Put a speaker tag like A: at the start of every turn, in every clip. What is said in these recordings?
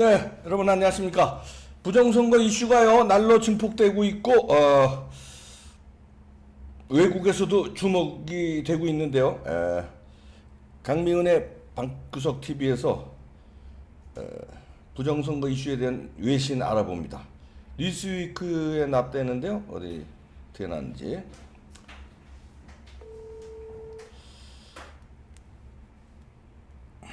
A: 네, 여러분 안녕하십니까. 부정선거 이슈가요 날로 증폭되고 있고 외국에서도 주목이 되고 있는데요. 강미은의 방구석 TV에서 부정선거 이슈에 대한 외신 알아봅니다. 뉴스위크에 납되는데요. 어디 어떻게 났는지.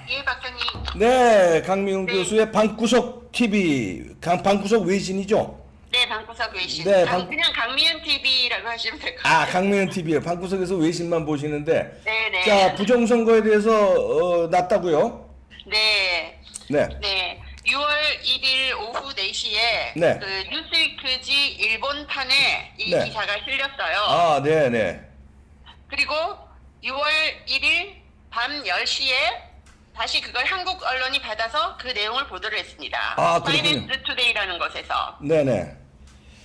B: 예, 박사님.
A: 네, 강미은
B: 네.
A: 교수의 방구석 TV, 방구석 외신이죠.
B: 네, 방구석 외신.
A: 네,
B: 그냥 강미연 TV라고 하시면 될 것 같아요.
A: 아, 강미은 TV요. 방구석에서 외신만 보시는데.
B: 네네.
A: 자, 부정선거에 대해서 났다고요?
B: 네.
A: 네.
B: 네. 6월 1일 오후 4시에
A: 네.
B: 그 뉴스위크지 일본판에 이
A: 네.
B: 기사가 실렸어요.
A: 아, 네, 네.
B: 그리고 6월 1일 밤 10시에 다시 그걸 한국 언론이 받아서 그 내용을 보도를 했습니다.
A: 아, 그렇군요.
B: 파이낸스 투데이라는 곳에서.
A: 네, 네.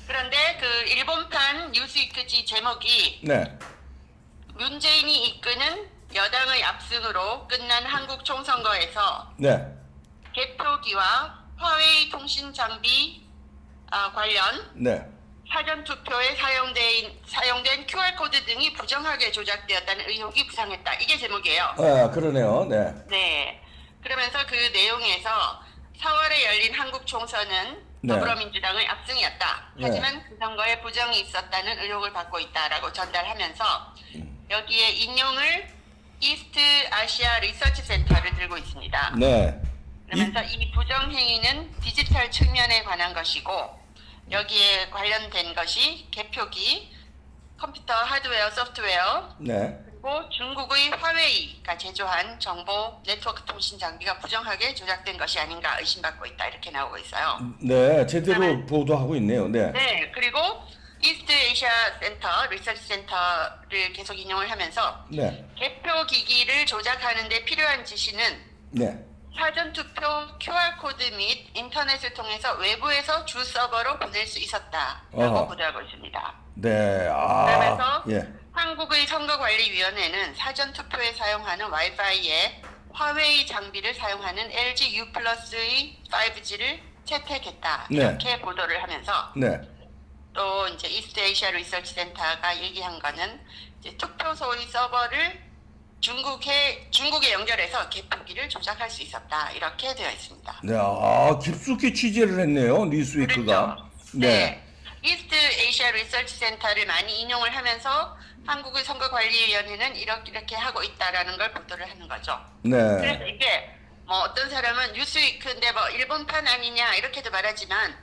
B: 그런데 그 일본판 뉴스위크지 제목이
A: 네.
B: 문재인이 이끄는 여당의 압승으로 끝난 한국 총선거에서
A: 네.
B: 개표기와 화웨이 통신 장비 관련
A: 네.
B: 사전 투표에 사용된 QR코드 등이 부정하게 조작되었다는 의혹이 부상했다. 이게 제목이에요.
A: 아, 그러네요. 네.
B: 네. 그러면서 그 내용에서 4월에 열린 한국 총선은
A: 네.
B: 더불어민주당의 압승이었다.
A: 네.
B: 하지만 그 선거에 부정이 있었다는 의혹을 받고 있다라고 전달하면서 여기에 인용을 이스트 아시아 리서치 센터를 들고 있습니다.
A: 네.
B: 그러면서 이 부정 행위는 디지털 측면에 관한 것이고 여기에 관련된 것이 개표기, 컴퓨터 하드웨어, 소프트웨어,
A: 네.
B: 그리고 중국의 화웨이가 제조한 정보 네트워크 통신 장비가 부정하게 조작된 것이 아닌가 의심받고 있다. 이렇게 나오고 있어요.
A: 네. 제대로 보도하고 있네요. 네.
B: 네, 그리고 이스트 아시아 센터, 리서치 센터를 계속 인용을 하면서
A: 네.
B: 개표 기기를 조작하는 데 필요한 지시는
A: 네.
B: 사전투표 QR코드 및 인터넷을 통해서 외부에서 주 서버로 보낼 수 있었다라고
A: 어허.
B: 보도하고 있습니다.
A: 네. 아.
B: 그러면서
A: 예.
B: 한국의 선거관리위원회는 사전투표에 사용하는 와이파이에 화웨이 장비를 사용하는 LG U 플러스의 5G를 채택했다.
A: 네.
B: 이렇게 보도를 하면서
A: 네.
B: 또 이제 이스트 아시아 리서치 센터가 얘기한 거는 이제 투표소의 서버를 중국에 연결해서 개표기를 조작할 수 있었다. 이렇게 되어 있습니다.
A: 네. 아, 깊숙이 취재를 했네요. 뉴스위크가.
B: 그렇죠.
A: 네.
B: 이스트 아시아 리서치 센터를 많이 인용을 하면서 한국의 선거관리위원회는 이렇게 하고 있다라는 걸 보도를 하는 거죠.
A: 네.
B: 그래서 이게 뭐 어떤 사람은 뉴스위크인데 뭐 일본판 아니냐 이렇게도 말하지만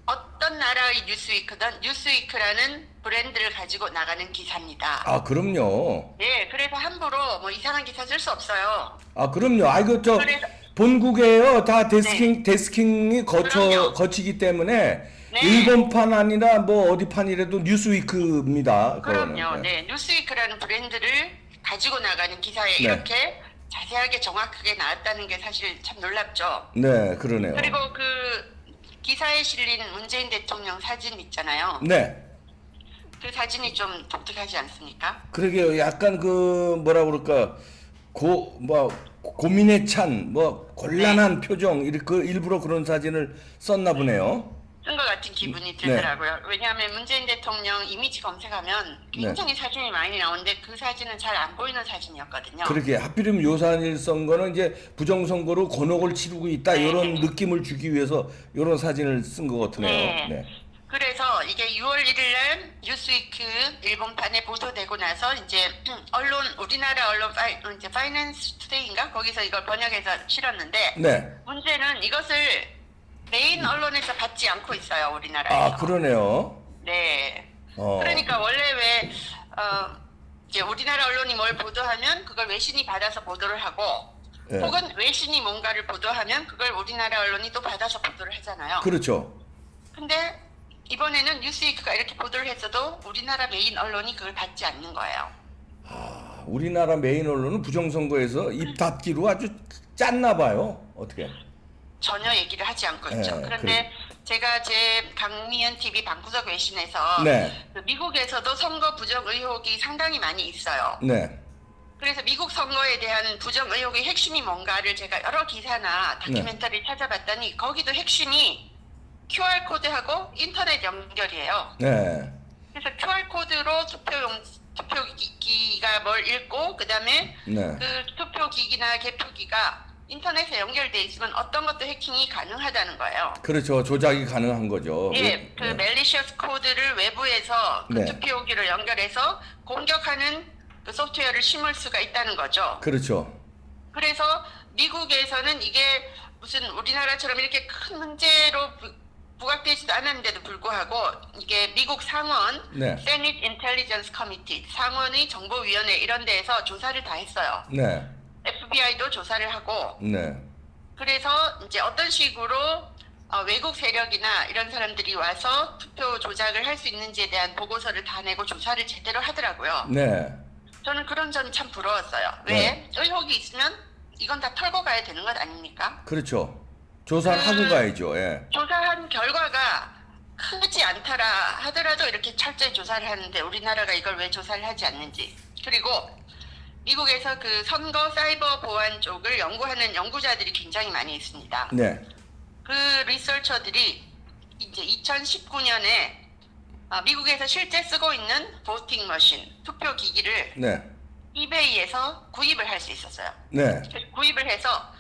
B: 어떤 나라의 뉴스위크든 뉴스위크라는 브랜드를 가지고 나가는 기사입니다.
A: 아, 그럼요.
B: 네, 그래서 함부로 뭐 이상한 기사 쓸 수 없어요.
A: 아, 그럼요. 아, 이거
B: 그래서-
A: 본국에요. 다 데스킹이
B: 그럼요.
A: 거치기 때문에
B: 네.
A: 일본판 아니라 뭐 어디판이라도 뉴스위크입니다. 그거는.
B: 그럼요.
A: 네.
B: 네, 뉴스위크라는 브랜드를 가지고 나가는 기사에
A: 네.
B: 이렇게 자세하게 정확하게 나왔다는 게 사실 참 놀랍죠.
A: 네, 그러네요.
B: 그리고 그 기사에 실린 문재인 대통령 사진 있잖아요.
A: 네.
B: 그 사진이 좀 독특하지 않습니까?
A: 그러게요. 약간 그 뭐라 그럴까 고민에 찬 곤란한 표정 일부러 그런 사진을 썼나 보네요.
B: 쓴 것 같은 기분이
A: 네.
B: 들더라고요. 왜냐하면 문재인 대통령 이미지 검색하면 굉장히 사진이 많이 나오는데 그 사진은 잘 안 보이는 사진이었거든요.
A: 그러게 하필이면 요 사진을 쓴 거는 이제 부정선거로 곤혹을 치르고 있다
B: 네.
A: 이런 느낌을 주기 위해서 이런 사진을 쓴 것 같으네요.
B: 네.
A: 네.
B: 그래서 이게 6월 1일 날 뉴스위크 일본판에 보도되고 나서 이제 우리나라 언론 이제 파이낸스 투데이인가 거기서 이걸 번역해서 실었는데
A: 네.
B: 문제는 이것을 메인 언론에서 받지 않고 있어요, 우리나라에서.
A: 아, 그러네요.
B: 네.
A: 어.
B: 그러니까 원래 왜 이제 우리나라 언론이 뭘 보도하면 그걸 외신이 받아서 보도를 하고
A: 네.
B: 혹은 외신이 뭔가를 보도하면 그걸 우리나라 언론이 또 받아서 보도를 하잖아요.
A: 그렇죠.
B: 근데 이번에는 뉴스위크가 이렇게 보도를 했어도 우리나라 메인 언론이 그걸 받지 않는 거예요.
A: 우리나라 메인 언론은 부정선거에서 입 닫기로 아주 짰나 봐요. 어떻게?
B: 전혀 얘기를 하지 않고 있죠.
A: 네,
B: 그런데 제가 제 강미연 TV 방구석 외신에서
A: 네.
B: 그 미국에서도 선거 부정 의혹이 상당히 많이 있어요.
A: 네.
B: 그래서 미국 선거에 대한 부정 의혹의 핵심이 뭔가를 제가 여러 기사나
A: 네.
B: 다큐멘터리 찾아봤더니 거기도 핵심이 QR 코드하고 인터넷 연결이에요.
A: 네.
B: 그래서 QR 코드로 투표기가 뭘 읽고 그다음에
A: 네.
B: 그 투표기기나 개표기가 인터넷에 연결돼 있으면 어떤 것도 해킹이 가능하다는 거예요.
A: 그렇죠. 조작이 가능한 거죠.
B: 예, 그
A: 네.
B: 멜리셔스 코드를 외부에서 그
A: 네.
B: 투표기로 연결해서 공격하는 그 소프트웨어를 심을 수가 있다는 거죠.
A: 그렇죠.
B: 그래서 미국에서는 이게 무슨 우리나라처럼 이렇게 큰 문제로 부각되지도 않았는데도 불구하고 이게 미국 상원
A: 네.
B: Senate Intelligence Committee 상원의 정보위원회 이런 데에서 조사를 다 했어요.
A: 네.
B: FBI도 조사를 하고
A: 네.
B: 그래서 이제 어떤 식으로 외국 세력이나 이런 사람들이 와서 투표 조작을 할 수 있는지에 대한 보고서를 다 내고 조사를 제대로 하더라고요.
A: 네.
B: 저는 그런 점이 참 부러웠어요. 왜?
A: 네.
B: 의혹이 있으면 이건 다 털고 가야 되는 것 아닙니까?
A: 그렇죠. 조사를 하고 가야죠. 예.
B: 조사한 결과가 크지 않더라 하더라도 이렇게 철저히 조사를 하는데 우리나라가 이걸 왜 조사를 하지 않는지. 그리고 미국에서 그 선거 사이버 보안 쪽을 연구하는 연구자들이 굉장히 많이 있습니다.
A: 네.
B: 그 리서처들이 이제 2019년에 미국에서 실제 쓰고 있는 보팅 머신, 투표 기기를
A: 네.
B: 이베이에서 구입을 할 수 있었어요.
A: 네.
B: 구입을 해서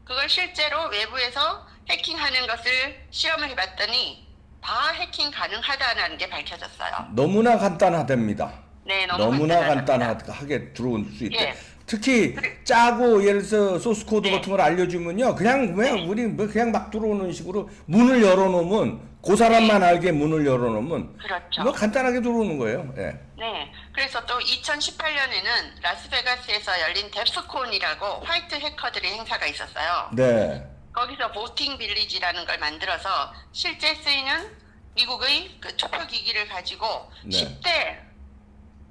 B: 그걸 실제로 외부에서 해킹하는 것을 시험을 해봤더니 다 해킹 가능하다는 게 밝혀졌어요.
A: 너무나 간단하답니다.
B: 네,
A: 너무나
B: 간단하답니다.
A: 간단하게 들어올 수 있대.
B: 예.
A: 특히 짜고 예를 들어서 소스 코드
B: 네.
A: 같은 걸 알려주면요, 그냥 우리 뭐 그냥 막 들어오는 식으로 문을 열어놓으면 그 사람만 알게 문을 열어놓으면
B: 그렇죠.
A: 뭐 간단하게 들어오는 거예요. 예.
B: 네. 그래서 또 2018년에는 라스베가스에서 열린 뎁스콘이라고 화이트 해커들의 행사가 있었어요.
A: 네.
B: 거기서 보팅 빌리지라는 걸 만들어서 실제 쓰이는 미국의 그 투표 기기를 가지고
A: 네.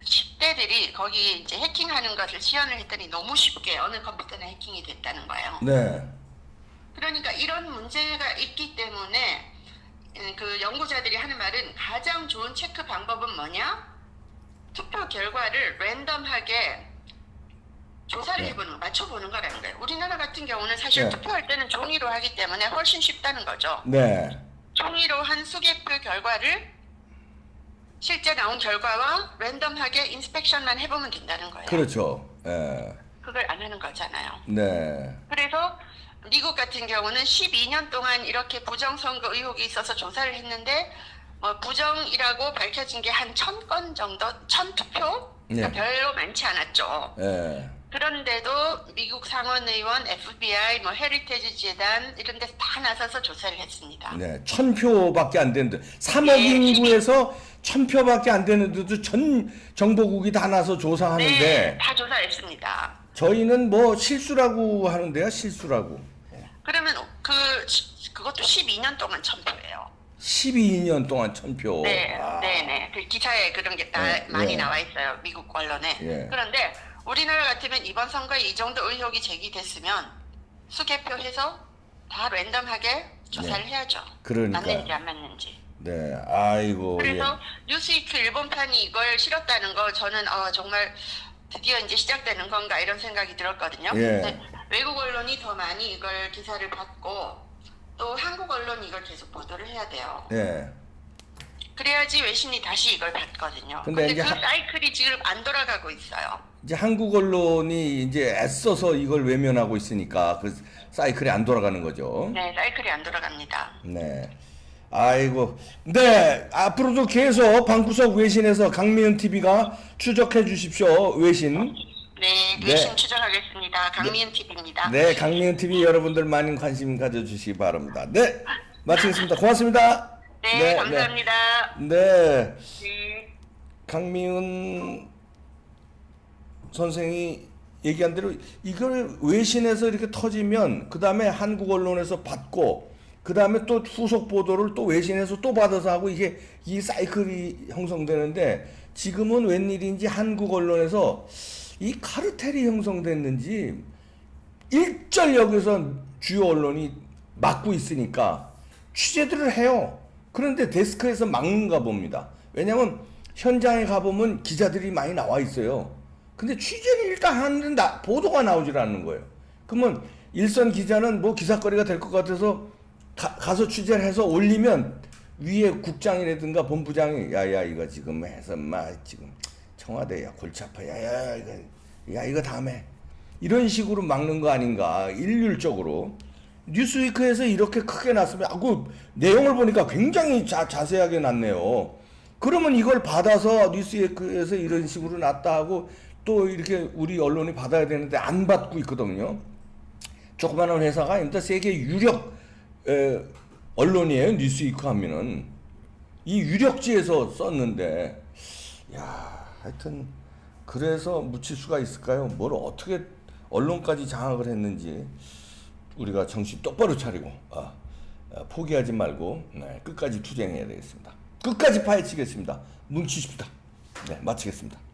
B: 10대들이 거기 이제 해킹하는 것을 시연을 했더니 너무 쉽게 어느 컴퓨터나 해킹이 됐다는 거예요.
A: 네.
B: 그러니까 이런 문제가 있기 때문에 그 연구자들이 하는 말은 가장 좋은 체크 방법은 뭐냐? 투표 결과를 랜덤하게 조사를 해보는 거, 맞춰보는 거라는 거예요. 우리나라 같은 경우는 사실
A: 네.
B: 투표할 때는 종이로 하기 때문에 훨씬 쉽다는 거죠.
A: 네.
B: 종이로 한 수개표 결과를 실제 나온 결과와 랜덤하게 인스펙션만 해보면 된다는 거예요.
A: 그렇죠. 예.
B: 그걸 안 하는 거잖아요.
A: 네.
B: 그래서 미국 같은 경우는 12년 동안 이렇게 부정선거 의혹이 있어서 조사를 했는데 부정이라고 밝혀진 게 한 1000건 정도, 1000투표?
A: 네.
B: 별로 많지 않았죠.
A: 예.
B: 그런데도 미국 상원의원, FBI, 헤리테지 재단 이런 데서 다 나서서 조사를 했습니다.
A: 네. 1000표밖에 안 되는데 3억
B: 네.
A: 인구에서 1000표밖에 안 되는데도 전 정보국이 다 나서 조사하는데
B: 네, 다 조사했습니다.
A: 저희는 뭐 실수라고 하는데요. 실수라고.
B: 그러면 그것도 12년 동안 1000표예요.
A: 12년 동안 1000표.
B: 네,
A: 아.
B: 네. 그 기사에 그런 게 다
A: 네,
B: 많이
A: 네.
B: 나와 있어요. 미국 언론에.
A: 예.
B: 그런데 우리나라 같으면 이번 선거에 이 정도 의혹이 제기됐으면 수개표해서 다 랜덤하게 조사를 해야죠.
A: 그러니까.
B: 맞는지 안 맞는지.
A: 네. 아이고.
B: 그래서 뉴스위크 일본판이 이걸 실었다는 거 저는 정말 드디어 이제 시작되는 건가 이런 생각이 들었거든요.
A: 예.
B: 근데 외국 언론이 더 많이 이걸 기사를 받고 또 한국 언론이 이걸 계속 보도를 해야 돼요.
A: 예.
B: 그래야지 외신이 다시 이걸 받거든요.
A: 근데
B: 근데
A: 이제
B: 그 사이클이 지금 안 돌아가고 있어요.
A: 이제 한국 언론이 이제 애써서 이걸 외면하고 있으니까 그 사이클이 안 돌아가는 거죠.
B: 네, 사이클이 안 돌아갑니다.
A: 네. 아이고. 네. 앞으로도 계속 방구석 외신에서 강미은 TV가 추적해 주십시오. 외신.
B: 네,
A: 네.
B: 외신 추적하겠습니다. 강미은 TV입니다.
A: 네. 강미은 TV 여러분들 많은 관심 가져주시기 바랍니다. 네. 마치겠습니다. 고맙습니다.
B: 네, 감사합니다.
A: 네.
B: 네.
A: 강미은 선생이 얘기한 대로 이걸 외신에서 이렇게 터지면 그 다음에 한국 언론에서 받고 그 다음에 또 후속 보도를 또 외신에서 또 받아서 하고 이 사이클이 형성되는데 지금은 웬일인지 한국 언론에서 이 카르텔이 형성됐는지 일절 여기서 주요 언론이 막고 있으니까 취재들을 해요. 그런데 데스크에서 막는가 봅니다. 왜냐면 현장에 가보면 기자들이 많이 나와 있어요. 근데 취재는 일단 하는데 보도가 나오질 않는 거예요. 그러면 일선 기자는 뭐 기사거리가 될 것 같아서 가서 취재를 해서 올리면 위에 국장이라든가 본부장이 야야 이거 지금 해서 지금 청와대야 골치 아파 야야 이거 다음에 이런 식으로 막는 거 아닌가 일률적으로. 뉴스위크에서 이렇게 크게 났으면 그 내용을 보니까 굉장히 자세하게 났네요. 그러면 이걸 받아서 뉴스위크에서 이런 식으로 났다 하고 또 이렇게 우리 언론이 받아야 되는데 안 받고 있거든요. 조그마한 회사가 아닙니다. 세계 유력 언론이에요. 뉴스위크 하면은 이 유력지에서 썼는데 야 하여튼 그래서 묻힐 수가 있을까요? 뭘 어떻게 언론까지 장악을 했는지 우리가 정신 똑바로 차리고 포기하지 말고 끝까지 투쟁해야 되겠습니다. 끝까지 파헤치겠습니다. 뭉치십시다. 네, 마치겠습니다.